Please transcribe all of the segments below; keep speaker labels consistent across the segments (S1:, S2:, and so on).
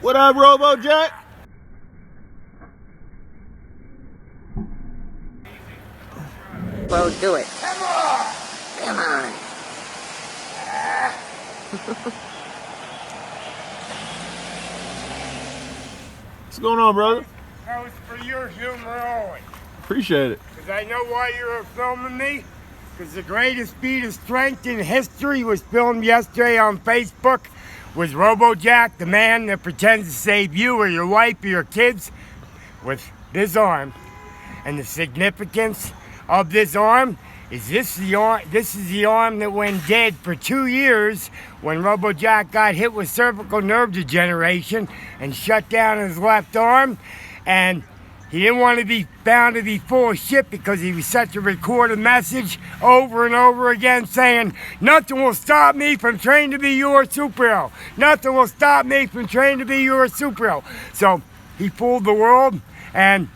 S1: What up, Robo Jack?
S2: Bro, do it.
S3: Come on!
S2: Come on.
S1: What's going on, brother?
S3: That was for your humor only.
S1: Appreciate it.
S3: Because I know why you were filming me. Because the greatest feat of strength in history was filmed yesterday on Facebook. Was Robo Jack, the man that pretends to save you or your wife or your kids with this arm. And the significance of this arm is this is the arm that went dead for 2 years when Robo Jack got hit with cervical nerve degeneration and shut down his left arm. And he didn't want to be found to be full of shit because he was set to record a message over and over again saying, nothing will stop me from training to be your superhero. Nothing will stop me from training to be your superhero. So he fooled the world, and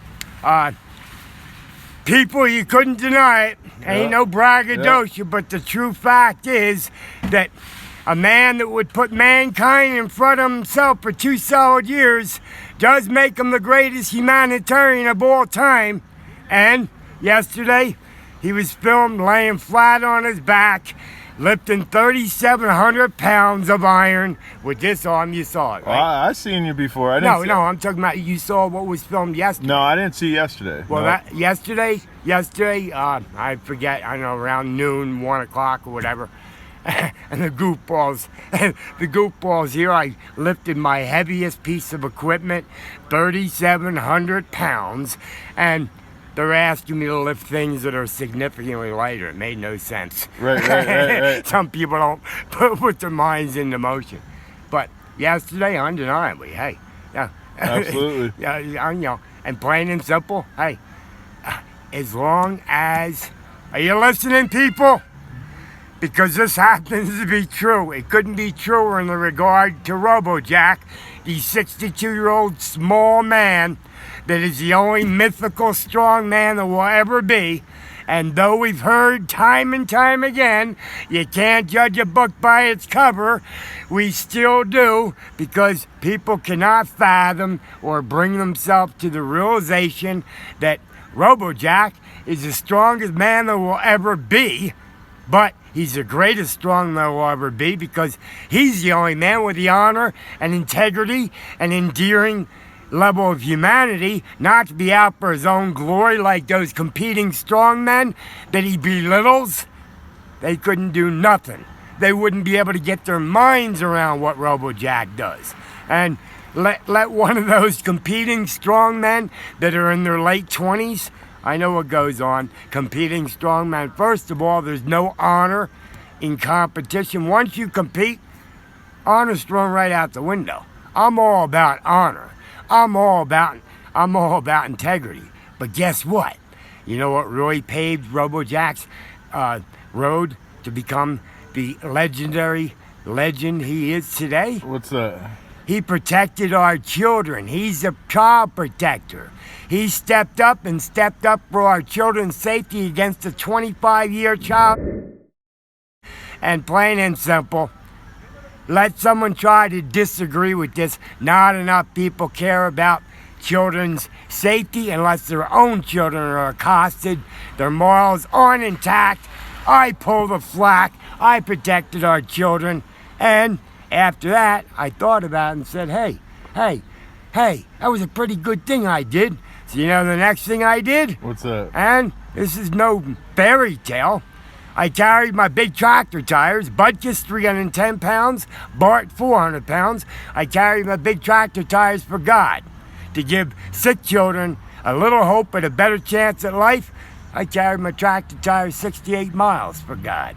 S3: people, you couldn't deny it. Ain't no braggadocio, but the true fact is that a man that would put mankind in front of himself for 2 solid years does make him the greatest humanitarian of all time. And yesterday, he was filmed laying flat on his back, lifting 3,700 pounds of iron with this arm. You saw it, right?
S1: Well, I seen you before. I didn't
S3: No, I'm talking about you saw what was filmed yesterday.
S1: No, I didn't see yesterday.
S3: Well,
S1: no.
S3: yesterday, I forget, I don't know, around noon, 1 o'clock or whatever. And the goofballs here, I lifted my heaviest piece of equipment, 3,700 pounds, and they're asking me to lift things that are significantly lighter. It made no sense.
S1: Right.
S3: Some people don't put their minds into motion. But yesterday, undeniably, hey. Yeah.
S1: Absolutely.
S3: Yeah, and plain and simple, hey, as long as, are you listening, people? Because this happens to be true. It couldn't be truer in the regard to Robo Jack, the 62-year-old small man that is the only mythical strong man there will ever be. And though we've heard time and time again, you can't judge a book by its cover, we still do, because people cannot fathom or bring themselves to the realization that Robo Jack is the strongest man there will ever be. But he's the greatest strong there will ever be because he's the only man with the honor and integrity and endearing level of humanity not to be out for his own glory like those competing strongmen that he belittles. They couldn't do nothing. They wouldn't be able to get their minds around what Robo Jack does. And let one of those competing strongmen that are in their late 20s, I know what goes on, competing strongmen. First of all, there's no honor in competition. Once you compete, honor's thrown right out the window. I'm all about honor. I'm all about integrity. But guess what? You know what really paved Robo Jack's road to become the legendary legend he is today?
S1: What's that?
S3: He protected our children. He's a child protector. He stepped up for our children's safety against a 25-year child. And plain and simple, let someone try to disagree with this. Not enough people care about children's safety unless their own children are accosted. Their morals aren't intact. I pull the flack. I protected our children. And after that, I thought about it and said, hey, that was a pretty good thing I did. So you know the next thing I did?
S1: What's that?
S3: And this is no fairy tale. I carried my big tractor tires, Butkus 310 pounds, Bart 400 pounds. I carried my big tractor tires for God. To give sick children a little hope and a better chance at life, I carried my tractor tires 68 miles for God.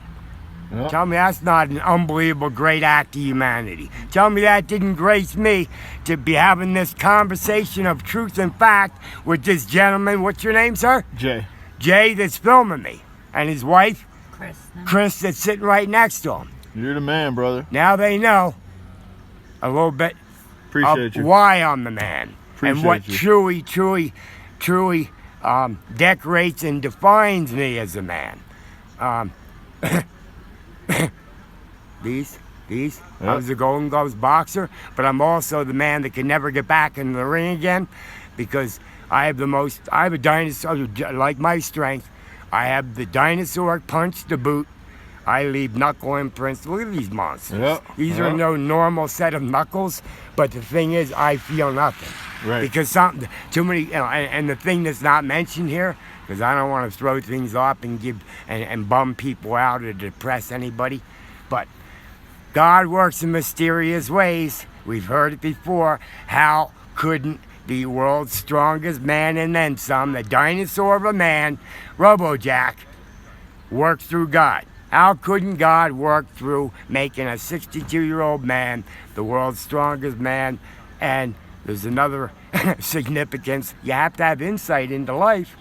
S1: Yep.
S3: Tell me that's not an unbelievable great act of humanity. Tell me that didn't grace me to be having this conversation of truth and fact with this gentleman. What's your name, sir?
S1: Jay.
S3: Jay, that's filming me. And his wife? Chris, that's sitting right next to him.
S1: You're the man, brother.
S3: Now they know a little bit
S1: Appreciate you.
S3: why I'm the man.
S1: Appreciate
S3: and what
S1: you.
S3: truly decorates and defines me as a man. These These. I
S1: Yep.
S3: was a Golden Gloves boxer, but I'm also the man that can never get back in the ring again because I have a dinosaur, like my strength. I have the dinosaur punch to boot. I leave knuckle imprints. Look at these monsters.
S1: Yep.
S3: These are
S1: Yep.
S3: no normal set of knuckles, but the thing is, I feel nothing.
S1: Right.
S3: Because too many, and the thing that's not mentioned here, because I don't want to throw things up and and bum people out or depress anybody, but God works in mysterious ways. We've heard it before. How couldn't the world's strongest man and then some, the dinosaur of a man, Robo work through God? How couldn't God work through making a 62-year-old man the world's strongest man? And there's another significance. You have to have insight into life.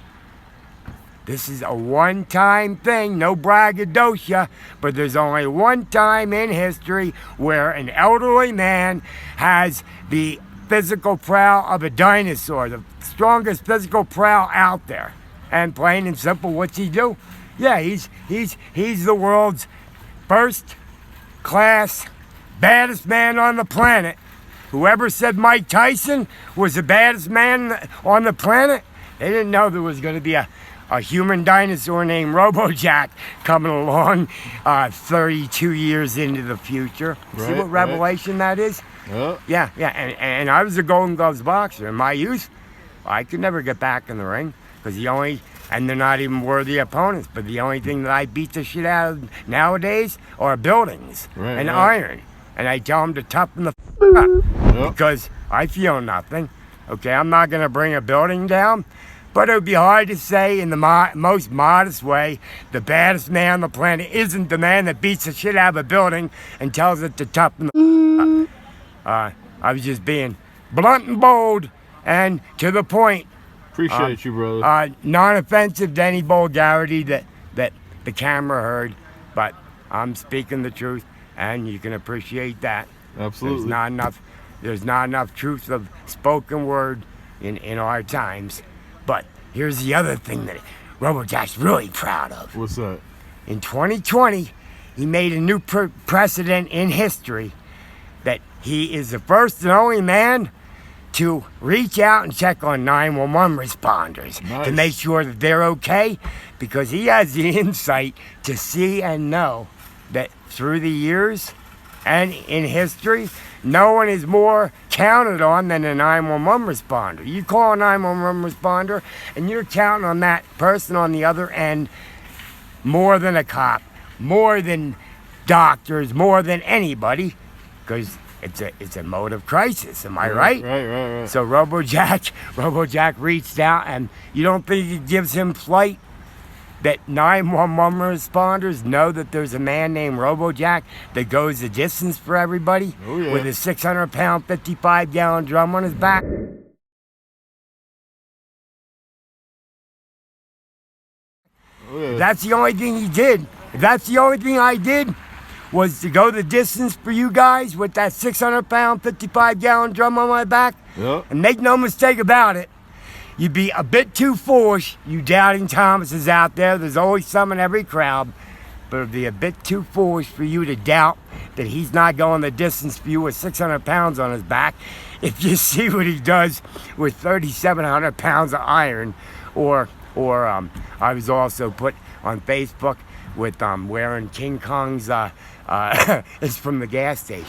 S3: This is a one-time thing, no braggadocio, but there's only one time in history where an elderly man has the physical prowl of a dinosaur, the strongest physical prowl out there. And plain and simple, what's he do? Yeah, he's the world's first class baddest man on the planet. Whoever said Mike Tyson was the baddest man on the planet, they didn't know there was going to be a human dinosaur named Robo coming along 32 years into the future. See
S1: Right,
S3: what revelation that is?
S1: Yep.
S3: Yeah, and I was a Golden Gloves boxer. In my youth, I could never get back in the ring because and they're not even worthy opponents, but the only thing that I beat the shit out of nowadays are buildings
S1: Right,
S3: and
S1: right.
S3: iron. And I tell them to toughen the up
S1: Yep.
S3: because I feel nothing. Okay, I'm not going to bring a building down, but it would be hard to say in the most modest way the baddest man on the planet isn't the man that beats the shit out of a building and tells it to toughen the up. I was just being blunt and bold and to the point.
S1: Appreciate you, brother.
S3: Non-offensive to any vulgarity that the camera heard, but I'm speaking the truth, and you can appreciate that.
S1: Absolutely.
S3: There's not enough truth of spoken word in our times. But here's the other thing that Robojack's really proud of.
S1: What's that?
S3: In 2020, he made a new precedent in history that he is the first and only man to reach out and check on 911 responders
S1: Nice.
S3: to make sure that they're okay, because he has the insight to see and know that through the years and in history, no one is more counted on than a 911 responder. You call a 911 responder and you're counting on that person on the other end more than a cop, more than doctors, more than anybody, because it's a mode of crisis. Am I right?
S1: Right.
S3: So Robojack reached out, and you don't think it gives him flight that 911 responders know that there's a man named Robojack that goes the distance for everybody
S1: Oh, yeah.
S3: with a 600-pound, 55-gallon drum on his back?
S1: Oh, yeah.
S3: That's the only thing he did. If that's the only thing I did was to go the distance for you guys with that 600-pound, 55-gallon drum on my back.
S1: Yep.
S3: And make no mistake about it, you'd be a bit too foolish, you doubting Thomases out there. There's always some in every crowd. But it'd be a bit too foolish for you to doubt that he's not going the distance for you with 600 pounds on his back if you see what he does with 3,700 pounds of iron. Or I was also put on Facebook with wearing King Kong's, it's from the gas station.